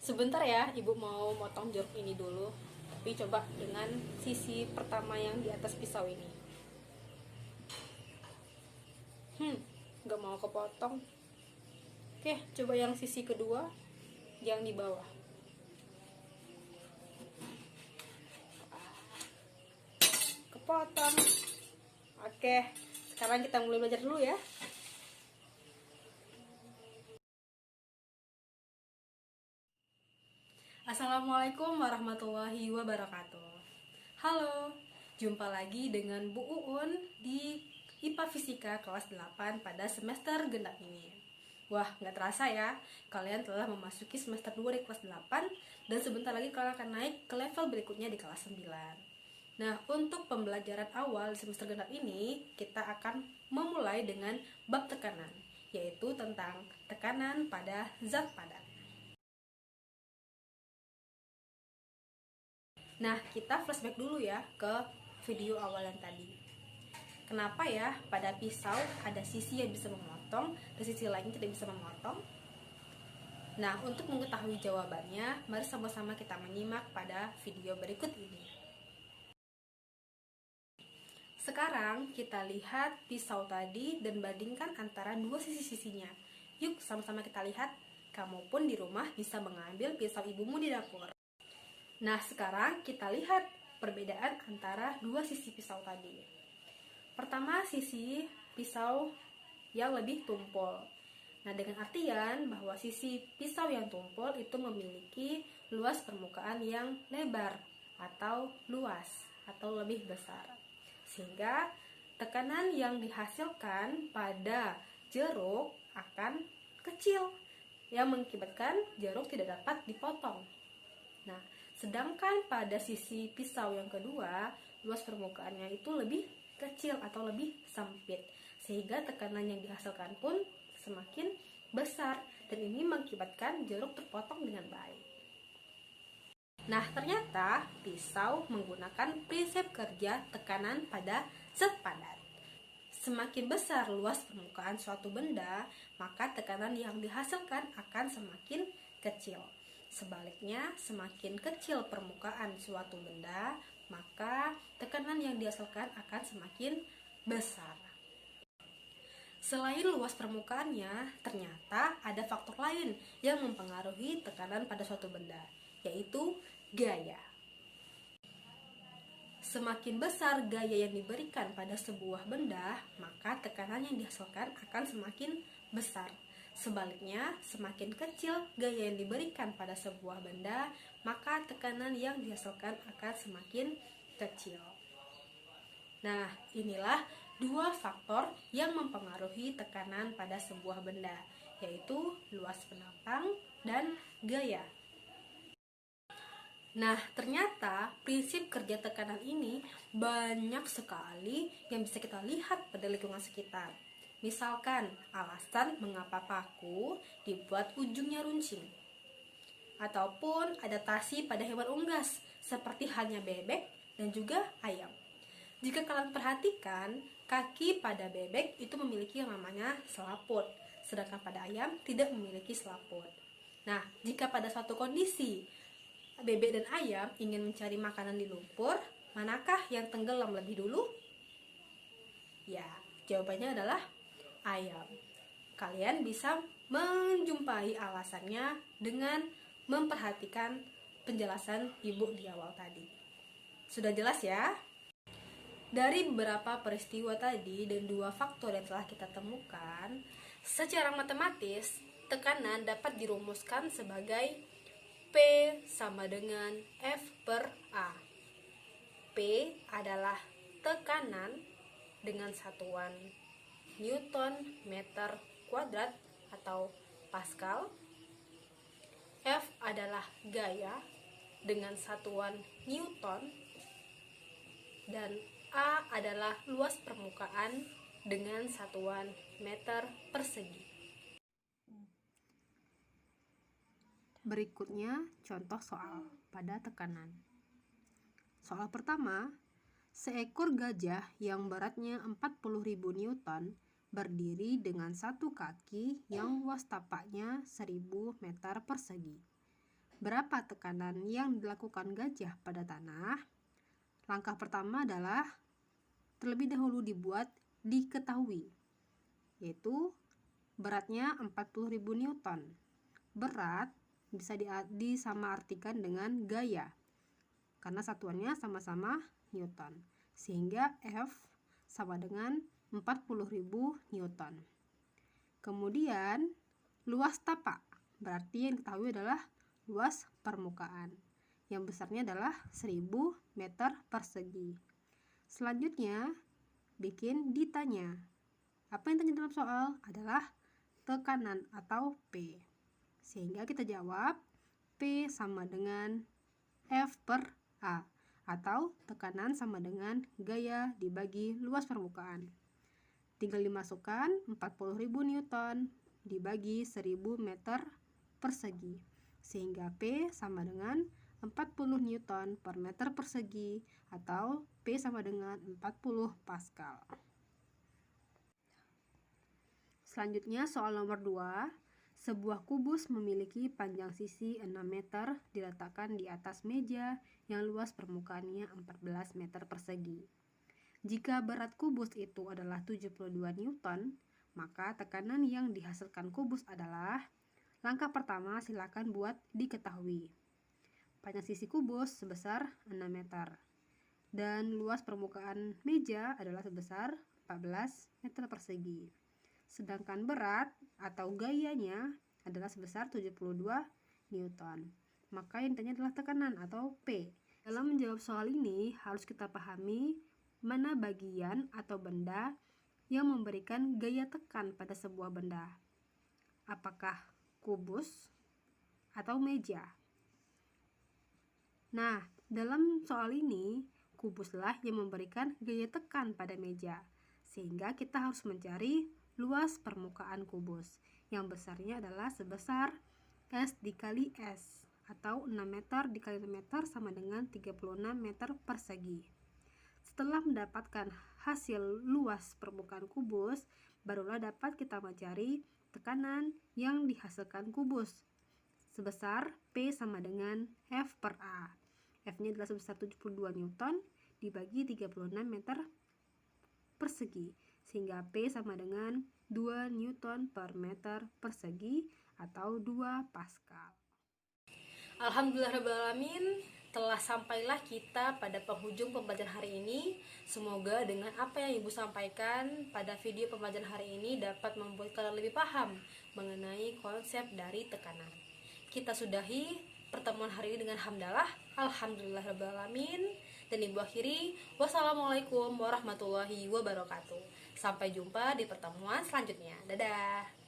Sebentar ya, Ibu mau motong jeruk ini dulu. Tapi coba dengan sisi pertama yang di atas pisau ini. Nggak mau kepotong. Oke, coba yang sisi kedua, yang di bawah. Kepotong. Oke, sekarang kita mulai belajar dulu ya. Assalamualaikum warahmatullahi wabarakatuh. Halo, jumpa lagi dengan Bu Uun di IPA Fisika kelas 8 pada semester genap ini. Wah, nggak terasa ya, kalian telah memasuki semester 2 di kelas 8 dan sebentar lagi kalian akan naik ke level berikutnya di kelas 9. Nah, untuk pembelajaran awal di semester genap ini, kita akan memulai dengan bab tekanan, yaitu tentang tekanan pada zat padat. Nah, kita flashback dulu ya ke video awalan tadi. Kenapa ya pada pisau ada sisi yang bisa memotong dan sisi lainnya tidak bisa memotong? Nah, untuk mengetahui jawabannya, mari sama-sama kita menyimak pada video berikut ini. Sekarang kita lihat pisau tadi dan bandingkan antara dua sisi-sisinya. Yuk sama-sama kita lihat. Kamu pun di rumah bisa mengambil pisau ibumu di dapur. Nah, sekarang kita lihat perbedaan antara dua sisi pisau tadi. Pertama, sisi pisau yang lebih tumpul. Nah, dengan artian bahwa sisi pisau yang tumpul itu memiliki luas permukaan yang lebar atau luas atau lebih besar. Sehingga tekanan yang dihasilkan pada jeruk akan kecil yang mengakibatkan jeruk tidak dapat dipotong. Nah, sedangkan pada sisi pisau yang kedua, luas permukaannya itu lebih kecil atau lebih sempit, sehingga tekanan yang dihasilkan pun semakin besar dan ini mengakibatkan jeruk terpotong dengan baik. Nah, ternyata pisau menggunakan prinsip kerja tekanan pada zat padat. Semakin besar luas permukaan suatu benda, maka tekanan yang dihasilkan akan semakin kecil. Sebaliknya, semakin kecil permukaan suatu benda, maka tekanan yang dihasilkan akan semakin besar. Selain luas permukaannya, ternyata ada faktor lain yang mempengaruhi tekanan pada suatu benda, yaitu gaya. Semakin besar gaya yang diberikan pada sebuah benda, maka tekanan yang dihasilkan akan semakin besar. Sebaliknya, semakin kecil gaya yang diberikan pada sebuah benda, maka tekanan yang dihasilkan akan semakin kecil. Nah, inilah dua faktor yang mempengaruhi tekanan pada sebuah benda, yaitu luas penopang dan gaya. Nah, ternyata prinsip kerja tekanan ini banyak sekali yang bisa kita lihat pada lingkungan sekitar. Misalkan, alasan mengapa paku dibuat ujungnya runcing. Ataupun adaptasi pada hewan unggas, seperti halnya bebek dan juga ayam. Jika kalian perhatikan, kaki pada bebek itu memiliki yang namanya selaput, sedangkan pada ayam tidak memiliki selaput. Nah, jika pada suatu kondisi bebek dan ayam ingin mencari makanan di lumpur, manakah yang tenggelam lebih dulu? Ya, jawabannya adalah ayam. Kalian bisa menjumpai alasannya dengan memperhatikan penjelasan ibu di awal tadi. Sudah jelas ya? Dari beberapa peristiwa tadi dan dua faktor yang telah kita temukan, secara matematis, tekanan dapat dirumuskan sebagai P sama dengan F per A. P adalah tekanan dengan satuan Newton meter kuadrat atau Pascal. F adalah gaya dengan satuan Newton. Dan A adalah luas permukaan dengan satuan meter persegi. Berikutnya contoh soal pada tekanan. Soal pertama, seekor gajah yang beratnya 40.000 Newton berdiri dengan satu kaki yang luas tapaknya 1000 meter persegi. berapa tekanan yang dilakukan gajah pada tanah, langkah pertama adalah terlebih dahulu diketahui, yaitu beratnya 40.000 Newton. Berat bisa disamaartikan dengan gaya, karena satuannya sama-sama Newton, sehingga F sama dengan 40.000 Newton. Kemudian luas tapak, berarti yang diketahui adalah luas permukaan, yang besarnya adalah 1000 meter persegi. Selanjutnya, bikin ditanya. Apa yang ditanya dalam soal adalah tekanan atau P. Sehingga kita jawab P sama dengan F per A, atau tekanan sama dengan gaya dibagi luas permukaan. Tinggal dimasukkan 40.000 Newton dibagi 1000 meter persegi, sehingga P sama dengan 40 Newton per meter persegi, atau P sama dengan 40 Pascal. Selanjutnya soal nomor 2. Sebuah kubus memiliki panjang sisi 6 meter diletakkan di atas meja yang luas permukaannya 14 meter persegi. Jika berat kubus itu adalah 72 Newton, maka tekanan yang dihasilkan kubus adalah, langkah pertama silakan buat diketahui. Panjang sisi kubus sebesar 6 meter. Dan luas permukaan meja adalah sebesar 14 meter persegi. Sedangkan berat atau gayanya adalah sebesar 72 Newton. Maka yang ditanya adalah tekanan atau P. Dalam menjawab soal ini harus kita pahami mana bagian atau benda yang memberikan gaya tekan pada sebuah benda. Apakah kubus atau meja? Nah, dalam soal ini kubuslah yang memberikan gaya tekan pada meja, sehingga kita harus mencari luas permukaan kubus yang besarnya adalah sebesar S dikali S, atau 6 meter dikali 6 meter sama dengan 36 meter persegi. Setelah mendapatkan hasil luas permukaan kubus, barulah dapat kita mencari tekanan yang dihasilkan kubus sebesar P sama dengan F per A. F-nya adalah sebesar 72 Newton dibagi 36 meter persegi, sehingga P sama dengan 2 Newton per meter persegi, atau 2 Pascal. Alhamdulillahirrahmanirrahim, telah sampailah kita pada penghujung pembelajaran hari ini. Semoga dengan apa yang Ibu sampaikan pada video pembelajaran hari ini dapat membuat kalian lebih paham mengenai konsep dari tekanan. Kita sudahi pertemuan hari ini dengan hamdalah, alhamdulillahirrahmanirrahim, dan Ibu akhiri, wassalamualaikum warahmatullahi wabarakatuh. Sampai jumpa di pertemuan selanjutnya. Dadah.